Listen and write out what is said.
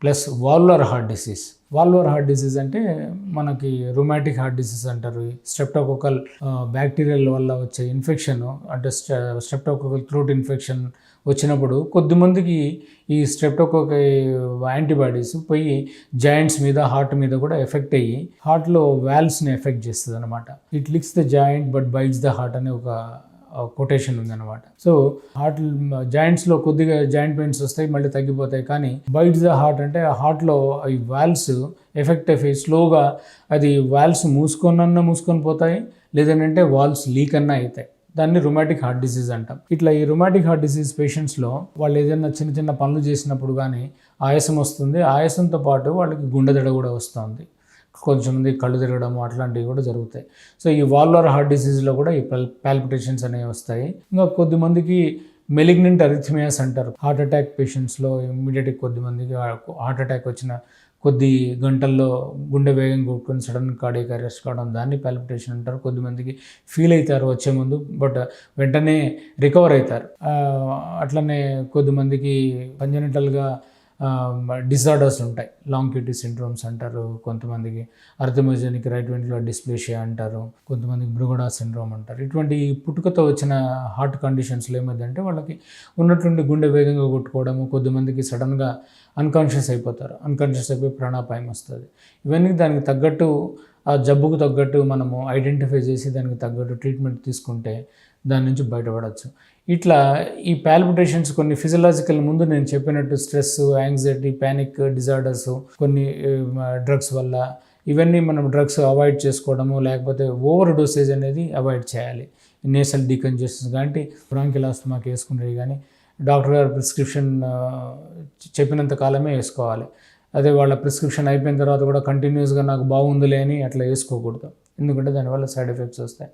Plus valvular heart disease. Valvular heart disease అంటే మనకి rheumatic heart disease అంటారు. Streptococcal bacterial వల్ల వచ్చే ఇన్ఫెక్షన్, అంటే స్ట్రెప్టోకోకల్ థ్రోట్ ఇన్ఫెక్షన్ వచ్చినప్పుడు కొద్దిమందికి ఈ స్ట్రెప్టోకోకల్ యాంటీబాడీస్ పోయి జాయింట్స్ మీద, హార్ట్ మీద కూడా ఎఫెక్ట్ అయ్యి హార్ట్లో వాల్వ్స్ని ఎఫెక్ట్ చేస్తుంది అనమాట. It licks the joint but bites the heart అనే ఒక కొటేషన్ ఉందన్నమాట. సో హార్ట్ జాయింట్స్లో కొద్దిగా జాయింట్ పెయిన్స్ వస్తాయి, మళ్ళీ తగ్గిపోతాయి. కానీ బైట్స్ ద హార్ట్ అంటే ఆ హార్ట్లో ఈ వాల్వ్స్ ఎఫెక్ట్ అయిపోయి స్లోగా అది వాల్వ్స్ మూసుకొని పోతాయి, లేదంటే వాల్వ్స్ లీక్ అన్నా అవుతాయి. దాన్ని రుమాటిక్ హార్ట్ డిసీజ్ అంటాం. ఇట్లా ఈ రుమాటిక్ హార్ట్ డిసీజ్ పేషెంట్స్లో వాళ్ళు ఏదైనా చిన్న చిన్న పనులు చేసినప్పుడు కానీ ఆయాసం వస్తుంది. ఆయాసంతో పాటు వాళ్ళకి గుండె దడ కూడా వస్తుంది. కొంచెంమంది కళ్ళు తిరగడము అట్లాంటివి కూడా జరుగుతాయి. సో ఈ వాల్వులర్ హార్ట్ డిసీజ్లో కూడా ఈ పాల్పిటేషన్స్ అనేవి వస్తాయి. ఇంకా కొద్దిమందికి మెలిగ్నెంట్ అరిథమియాస్ అంటారు. హార్ట్ అటాక్ పేషెంట్స్లో ఇమ్మీడియట్గా కొద్దిమందికి హార్ట్ అటాక్ వచ్చిన కొద్ది గంటల్లో గుండె వేగం కొట్టుకొని సడన్ కార్డియాక్ అరెస్ట్ కావడం, దాన్ని పాల్పిటేషన్ అంటారు. కొద్దిమందికి ఫీల్ అవుతారు వచ్చే ముందు, బట్ వెంటనే రికవర్ అవుతారు. అట్లనే కొద్దిమందికి కంజెనిటల్గా డిజార్డర్స్ ఉంటాయి. లాంగ్ క్యూటీ సిండ్రోమ్స్ అంటారు. కొంతమందికి అర్థమోజెనిక్ రైట్ వెంట్రికులర్ డిస్ప్లేషియా అంటారు. కొంతమందికి బ్రుగడా సిండ్రోమ్ అంటారు. ఇటువంటి పుట్టుకతో వచ్చిన హార్ట్ కండిషన్స్లో ఏమైందంటే వాళ్ళకి ఉన్నటువంటి గుండె వేగంగా కొట్టుకోవడము, కొద్దిమందికి సడన్గా అన్కాన్షియస్ అయిపోయి ప్రాణాపాయం వస్తుంది. ఇవన్నీ దానికి తగ్గట్టు, ఆ జబ్బుకు తగ్గట్టు మనము ఐడెంటిఫై చేసి దానికి తగ్గట్టు ట్రీట్మెంట్ తీసుకుంటే దాని నుంచి బయటపడవచ్చు. ఇట్లా ఈ పాల్పిటేషన్స్ కొన్ని ఫిజియలాజికల్, ముందు నేను చెప్పినట్టు స్ట్రెస్, యాంగ్జైటీ, ప్యానిక్ డిజార్డర్స్, కొన్ని డ్రగ్స్ వల్ల, ఇవన్నీ మనం డ్రగ్స్ అవాయిడ్ చేసుకోవడము, లేకపోతే ఓవర్ డోసేజ్ అనేది అవాయిడ్ చేయాలి. నేసల్ డీకంజెషన్స్ కానీ, బ్రాంకియల్ ఆస్తమాకి వేసుకునేవి కానీ డాక్టర్ గారు ప్రిస్క్రిప్షన్ చెప్పినంత కాలమే వేసుకోవాలి. అదే వాళ్ళ ప్రిస్క్రిప్షన్ అయిపోయిన తర్వాత కూడా కంటిన్యూస్గా నాకు బాగుందిలే అని అట్లా వేసుకోకూడదు, ఎందుకంటే దానివల్ల సైడ్ ఎఫెక్ట్స్ వస్తాయి.